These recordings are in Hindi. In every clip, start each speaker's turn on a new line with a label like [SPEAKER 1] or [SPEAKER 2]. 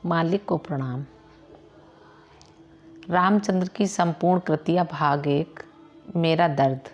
[SPEAKER 1] मालिक को प्रणाम। रामचंद्र की संपूर्ण कृतियाँ भाग 1 मेरा दर्द।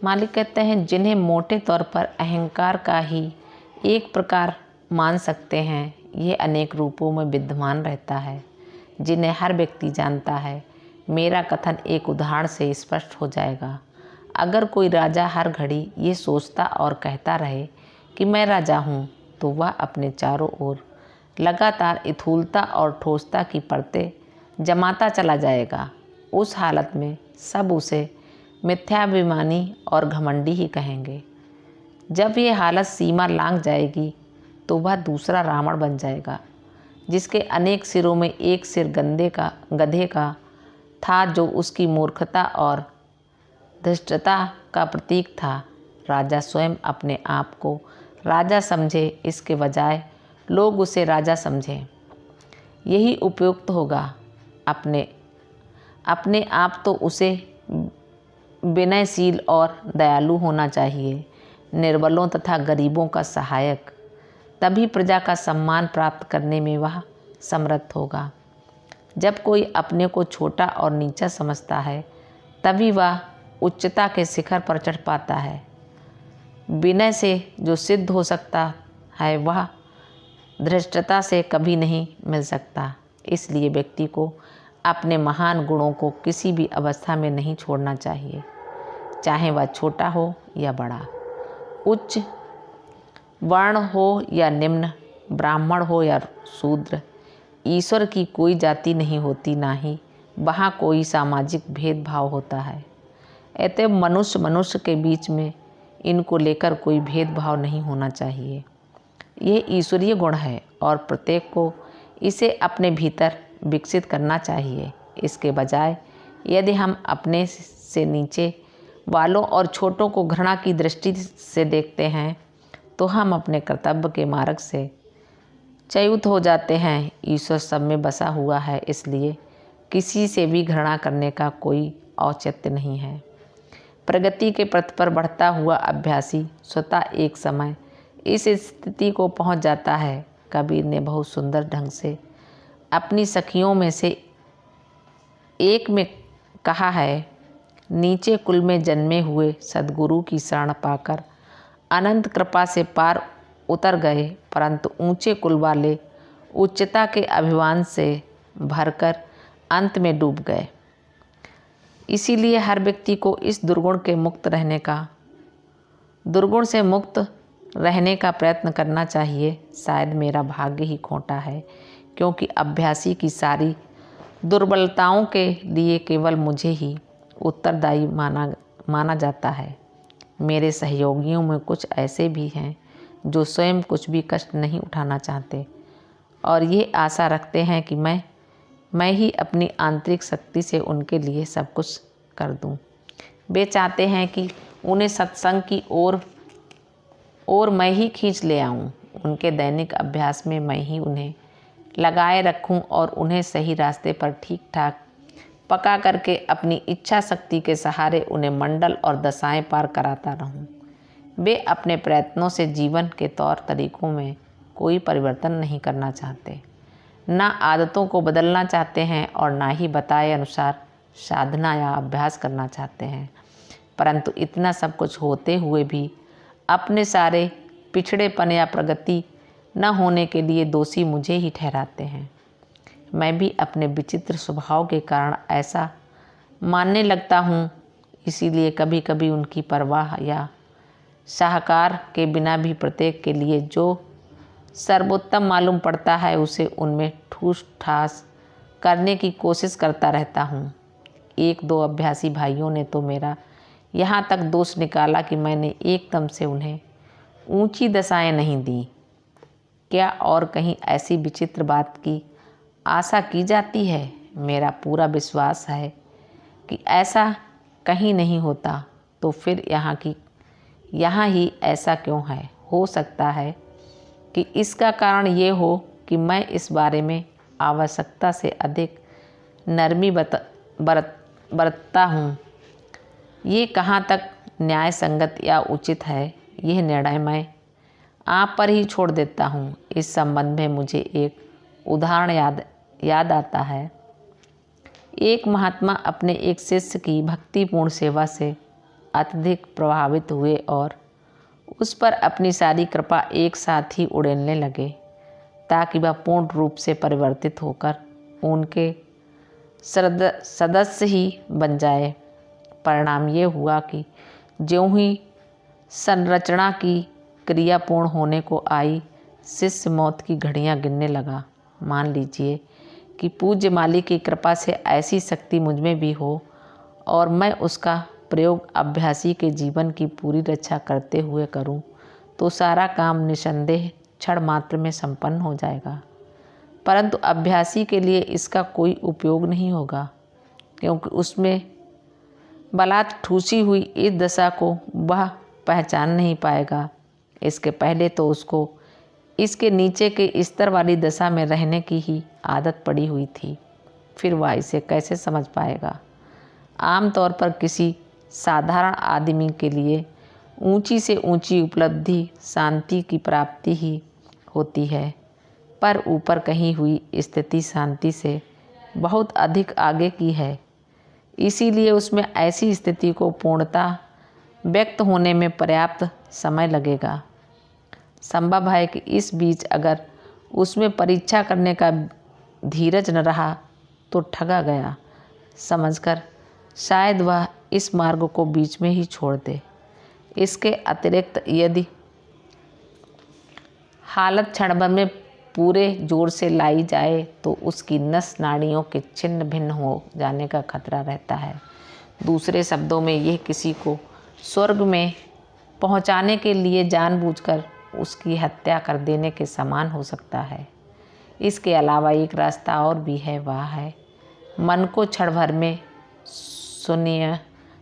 [SPEAKER 1] मालिक कहते हैं, जिन्हें मोटे तौर पर अहंकार का ही एक प्रकार मान सकते हैं, ये अनेक रूपों में विद्यमान रहता है, जिन्हें हर व्यक्ति जानता है। मेरा कथन एक उदाहरण से स्पष्ट हो जाएगा। अगर कोई राजा हर घड़ी ये सोचता और कहता रहे कि मैं राजा हूँ, तो वह अपने चारों ओर लगातार स्थूलता और ठोसता की परतें जमाता चला जाएगा। उस हालत में सब उसे मिथ्याभिमानी और घमंडी ही कहेंगे। जब ये हालत सीमा लांघ जाएगी, तो वह दूसरा रावण बन जाएगा, जिसके अनेक सिरों में एक सिर गधे का था, जो उसकी मूर्खता और धृष्टता का प्रतीक था। राजा स्वयं अपने आप को राजा समझे, इसके बजाय लोग उसे राजा समझें, यही उपयुक्त होगा। अपने आप तो उसे विनयशील और दयालु होना चाहिए, निर्बलों तथा गरीबों का सहायक। तभी प्रजा का सम्मान प्राप्त करने में वह समर्थ होगा। जब कोई अपने को छोटा और नीचा समझता है, तभी वह उच्चता के शिखर पर चढ़ पाता है। विनय से जो सिद्ध हो सकता है, वह धृष्टता से कभी नहीं मिल सकता। इसलिए व्यक्ति को अपने महान गुणों को किसी भी अवस्था में नहीं छोड़ना चाहिए, चाहे वह छोटा हो या बड़ा, उच्च वर्ण हो या निम्न, ब्राह्मण हो या शूद्र। ईश्वर की कोई जाति नहीं होती, ना ही वहाँ कोई सामाजिक भेदभाव होता है। अतएव मनुष्य के बीच में इनको लेकर कोई भेदभाव नहीं होना चाहिए। यह ईश्वरीय गुण है और प्रत्येक को इसे अपने भीतर विकसित करना चाहिए। इसके बजाय यदि हम अपने से नीचे वालों और छोटों को घृणा की दृष्टि से देखते हैं, तो हम अपने कर्तव्य के मार्ग से च्युत हो जाते हैं। ईश्वर सब में बसा हुआ है, इसलिए किसी से भी घृणा करने का कोई औचित्य नहीं है। प्रगति के पथ पर बढ़ता हुआ अभ्यासी स्वतः एक समय इस स्थिति को पहुंच जाता है। कबीर ने बहुत सुंदर ढंग से अपनी सखियों में से एक में कहा है, नीचे कुल में जन्मे हुए सद्गुरु की शरण पाकर अनंत कृपा से पार उतर गए, परंतु ऊंचे कुल वाले उच्चता के अभिमान से भरकर अंत में डूब गए। इसीलिए हर व्यक्ति को इस दुर्गुण से मुक्त रहने का प्रयत्न करना चाहिए। शायद मेरा भाग्य ही खोटा है, क्योंकि अभ्यासी की सारी दुर्बलताओं के लिए केवल मुझे ही उत्तरदायी माना जाता है। मेरे सहयोगियों में कुछ ऐसे भी हैं जो स्वयं कुछ भी कष्ट नहीं उठाना चाहते और ये आशा रखते हैं कि मैं ही अपनी आंतरिक शक्ति से उनके लिए सब कुछ कर दूं। वे चाहते हैं कि उन्हें सत्संग की ओर मैं ही खींच ले आऊं। उनके दैनिक अभ्यास में मैं ही उन्हें लगाए रखूं और उन्हें सही रास्ते पर ठीक ठाक पका करके अपनी इच्छा शक्ति के सहारे उन्हें मंडल और दशाएं पार कराता रहूं। वे अपने प्रयत्नों से जीवन के तौर तरीकों में कोई परिवर्तन नहीं करना चाहते, ना आदतों को बदलना चाहते हैं और ना ही बताए अनुसार साधना या अभ्यास करना चाहते हैं। परंतु इतना सब कुछ होते हुए भी अपने सारे पिछड़ेपन या प्रगति न होने के लिए दोषी मुझे ही ठहराते हैं। मैं भी अपने विचित्र स्वभाव के कारण ऐसा मानने लगता हूँ। इसीलिए कभी कभी उनकी परवाह या शाहकार के बिना भी प्रत्येक के लिए जो सर्वोत्तम मालूम पड़ता है, उसे उनमें ठूस ठास करने की कोशिश करता रहता हूँ। 1-2 अभ्यासी भाइयों ने तो मेरा यहाँ तक दोष निकाला कि मैंने एकदम से उन्हें ऊंची दशाएं नहीं दी। क्या और कहीं ऐसी विचित्र बात की आशा की जाती है? मेरा पूरा विश्वास है कि ऐसा कहीं नहीं होता। तो फिर यहाँ ही ऐसा क्यों है? हो सकता है कि इसका कारण ये हो कि मैं इस बारे में आवश्यकता से अधिक नरमी बरतता हूँ। ये कहाँ तक न्याय संगत या उचित है, यह निर्णय मैं आप पर ही छोड़ देता हूँ। इस संबंध में मुझे एक उदाहरण याद आता है। एक महात्मा अपने एक शिष्य की भक्तिपूर्ण सेवा से अत्यधिक प्रभावित हुए और उस पर अपनी सारी कृपा एक साथ ही उड़ेलने लगे ताकि वह पूर्ण रूप से परिवर्तित होकर उनके सदस्य ही बन जाए। परिणाम ये हुआ कि ज्यों ही संरचना की क्रिया पूर्ण होने को आई, शिष्य मौत की घड़ियां गिनने लगा। मान लीजिए कि पूज्य माली की कृपा से ऐसी शक्ति मुझ में भी हो और मैं उसका प्रयोग अभ्यासी के जीवन की पूरी रक्षा करते हुए करूं, तो सारा काम निसंदेह क्षण मात्र में संपन्न हो जाएगा। परंतु अभ्यासी के लिए इसका कोई उपयोग नहीं होगा, क्योंकि उसमें बलात् ठूसी हुई इस दशा को वह पहचान नहीं पाएगा। इसके पहले तो उसको इसके नीचे के स्तर वाली दशा में रहने की ही आदत पड़ी हुई थी, फिर वह इसे कैसे समझ पाएगा। आमतौर पर किसी साधारण आदमी के लिए ऊंची से ऊंची उपलब्धि शांति की प्राप्ति ही होती है, पर ऊपर कही हुई स्थिति शांति से बहुत अधिक आगे की है। इसीलिए उसमें ऐसी स्थिति को पूर्णतः व्यक्त होने में पर्याप्त समय लगेगा। संभव है कि इस बीच अगर उसमें परीक्षा करने का धीरज न रहा तो ठगा गया समझकर शायद वह इस मार्ग को बीच में ही छोड़ दे। इसके अतिरिक्त यदि हालत क्षण भर में पूरे जोर से लाई जाए तो उसकी नस नाड़ियों के छिन्न भिन्न हो जाने का खतरा रहता है। दूसरे शब्दों में यह किसी को स्वर्ग में पहुंचाने के लिए जानबूझकर उसकी हत्या कर देने के समान हो सकता है। इसके अलावा एक रास्ता और भी है, वह है मन को क्षण भर में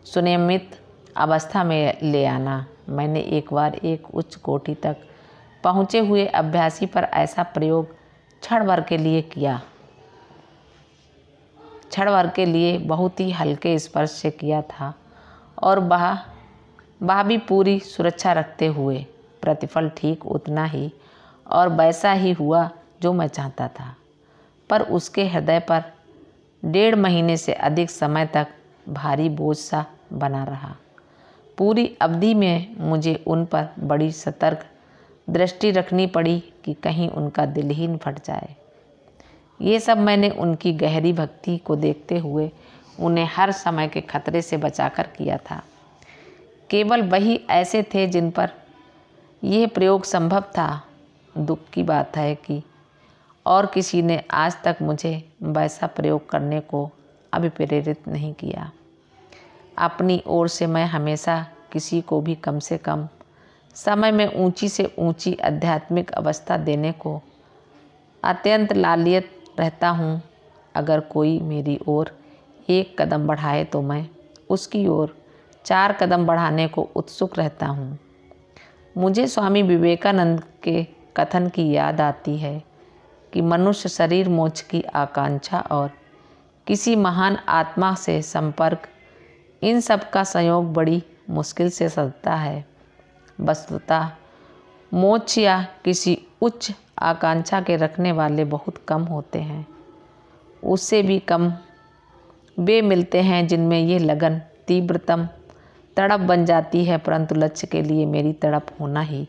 [SPEAKER 1] सुनियमित अवस्था में ले आना। मैंने एक बार एक उच्च कोटि तक पहुँचे हुए अभ्यासी पर ऐसा प्रयोग क्षण भर के लिए किया। क्षण भर के लिए बहुत ही हल्के स्पर्श से किया था और वह भी पूरी सुरक्षा रखते हुए। प्रतिफल ठीक उतना ही और वैसा ही हुआ जो मैं चाहता था, पर उसके हृदय पर 1.5 महीने से अधिक समय तक भारी बोझ सा बना रहा। पूरी अवधि में मुझे उन पर बड़ी सतर्क दृष्टि रखनी पड़ी कि कहीं उनका दिल ही न फट जाए। ये सब मैंने उनकी गहरी भक्ति को देखते हुए उन्हें हर समय के खतरे से बचाकर किया था। केवल वही ऐसे थे जिन पर यह प्रयोग संभव था। दुख की बात है कि और किसी ने आज तक मुझे वैसा प्रयोग करने को अभिप्रेरित नहीं किया। अपनी ओर से मैं हमेशा किसी को भी कम से कम समय में ऊंची से ऊंची आध्यात्मिक अवस्था देने को अत्यंत लालियत रहता हूँ। अगर कोई मेरी ओर 1 कदम बढ़ाए तो मैं उसकी ओर 4 कदम बढ़ाने को उत्सुक रहता हूँ। मुझे स्वामी विवेकानंद के कथन की याद आती है कि मनुष्य शरीर मोक्ष की आकांक्षा और किसी महान आत्मा से संपर्क, इन सब का संयोग बड़ी मुश्किल से सधता है। वस्तुतः मोक्ष या किसी उच्च आकांक्षा के रखने वाले बहुत कम होते हैं। उससे भी कम वे मिलते हैं जिनमें ये लगन तीव्रतम तड़प बन जाती है, परंतु लक्ष्य के लिए मेरी तड़प होना ही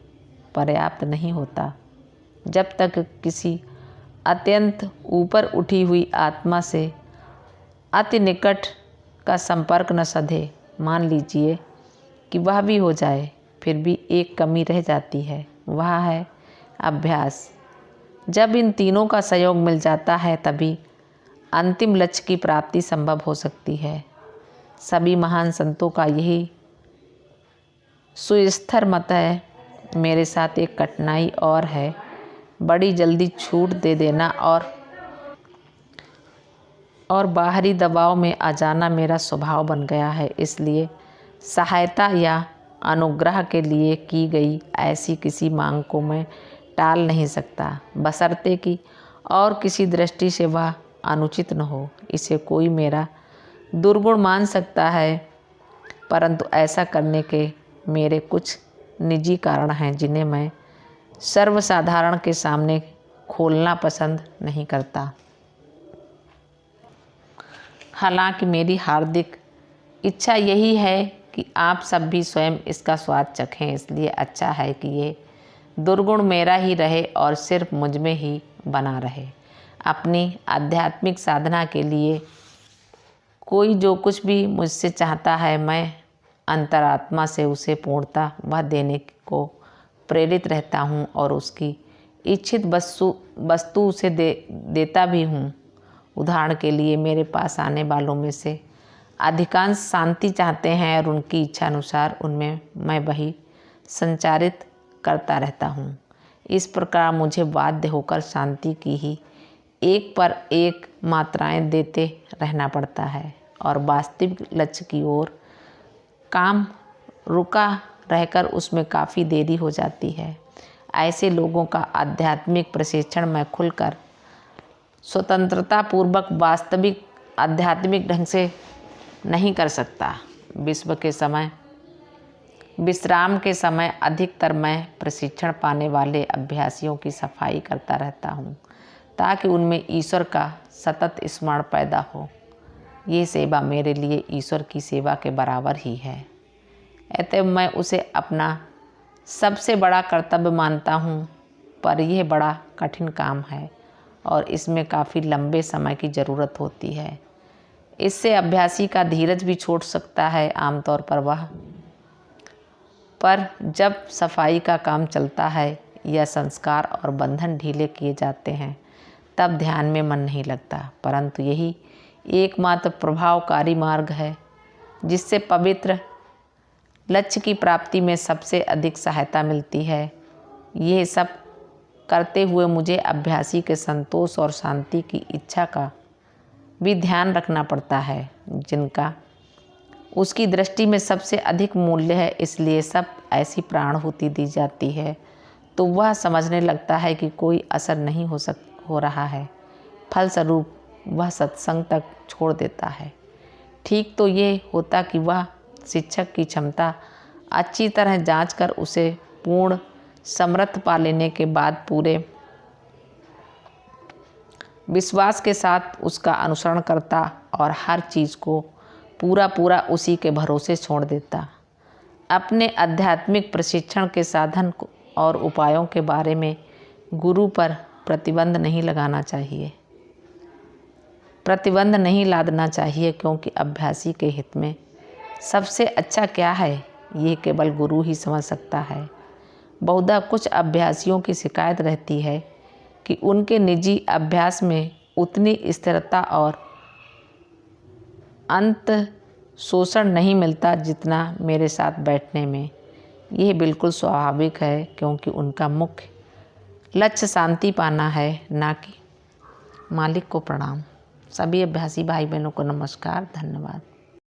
[SPEAKER 1] पर्याप्त नहीं होता। जब तक किसी अत्यंत ऊपर उठी हुई आत्मा से अति निकट का संपर्क न सधे, मान लीजिए कि वह भी हो जाए, फिर भी एक कमी रह जाती है, वह है अभ्यास। जब इन तीनों का सहयोग मिल जाता है तभी अंतिम लक्ष्य की प्राप्ति संभव हो सकती है। सभी महान संतों का यही सुस्थिर मत है। मेरे साथ एक कठिनाई और है, बड़ी जल्दी छूट दे देना और बाहरी दबाव में आ जाना मेरा स्वभाव बन गया है। इसलिए सहायता या अनुग्रह के लिए की गई ऐसी किसी मांग को मैं टाल नहीं सकता, बशर्ते कि और किसी दृष्टि से वह अनुचित न हो। इसे कोई मेरा दुर्गुण मान सकता है, परंतु ऐसा करने के मेरे कुछ निजी कारण हैं जिन्हें मैं सर्वसाधारण के सामने खोलना पसंद नहीं करता। हालांकि मेरी हार्दिक इच्छा यही है कि आप सब भी स्वयं इसका स्वाद चखें, इसलिए अच्छा है कि ये दुर्गुण मेरा ही रहे और सिर्फ मुझ में ही बना रहे। अपनी आध्यात्मिक साधना के लिए कोई जो कुछ भी मुझसे चाहता है, मैं अंतरात्मा से उसे पूर्णता वह देने को प्रेरित रहता हूँ और उसकी इच्छित वस्तु उसे देता भी हूँ। उदाहरण के लिए मेरे पास आने वालों में से अधिकांश शांति चाहते हैं और उनकी इच्छा अनुसार उनमें मैं वही संचारित करता रहता हूँ। इस प्रकार मुझे बाध्य होकर शांति की ही एक पर एक मात्राएं देते रहना पड़ता है और वास्तविक लक्ष्य की ओर काम रुका रहकर उसमें काफ़ी देरी हो जाती है। ऐसे लोगों का आध्यात्मिक प्रशिक्षण मैं खुलकर स्वतंत्रता पूर्वक वास्तविक आध्यात्मिक ढंग से नहीं कर सकता। विश्राम के समय अधिकतर मैं प्रशिक्षण पाने वाले अभ्यासियों की सफाई करता रहता हूँ ताकि उनमें ईश्वर का सतत स्मरण पैदा हो। ये सेवा मेरे लिए ईश्वर की सेवा के बराबर ही है, अतः मैं उसे अपना सबसे बड़ा कर्तव्य मानता हूँ। पर यह बड़ा कठिन काम है और इसमें काफ़ी लंबे समय की ज़रूरत होती है। इससे अभ्यासी का धीरज भी छूट सकता है। आमतौर पर जब सफाई का काम चलता है या संस्कार और बंधन ढीले किए जाते हैं तब ध्यान में मन नहीं लगता, परंतु यही एकमात्र प्रभावकारी मार्ग है जिससे पवित्र लक्ष्य की प्राप्ति में सबसे अधिक सहायता मिलती है। ये सब करते हुए मुझे अभ्यासी के संतोष और शांति की इच्छा का भी ध्यान रखना पड़ता है, जिनका उसकी दृष्टि में सबसे अधिक मूल्य है। इसलिए सब ऐसी प्राणाहुति दी जाती है तो वह समझने लगता है कि कोई असर नहीं हो रहा है। फलस्वरूप वह सत्संग तक छोड़ देता है। ठीक तो ये होता कि वह शिक्षक की क्षमता अच्छी तरह जांचकर उसे पूर्ण समर्थ पा लेने के बाद पूरे विश्वास के साथ उसका अनुसरण करता और हर चीज़ को पूरा उसी के भरोसे छोड़ देता। अपने आध्यात्मिक प्रशिक्षण के साधन और उपायों के बारे में गुरु पर प्रतिबंध नहीं लादना चाहिए, क्योंकि अभ्यासी के हित में सबसे अच्छा क्या है ये केवल गुरु ही समझ सकता है। बहुधा कुछ अभ्यासियों की शिकायत रहती है कि उनके निजी अभ्यास में उतनी स्थिरता और अंत शोषण नहीं मिलता जितना मेरे साथ बैठने में। यह बिल्कुल स्वाभाविक है, क्योंकि उनका मुख्य लक्ष्य शांति पाना है, ना कि मालिक को प्रणाम। सभी अभ्यासी भाई बहनों को नमस्कार, धन्यवाद।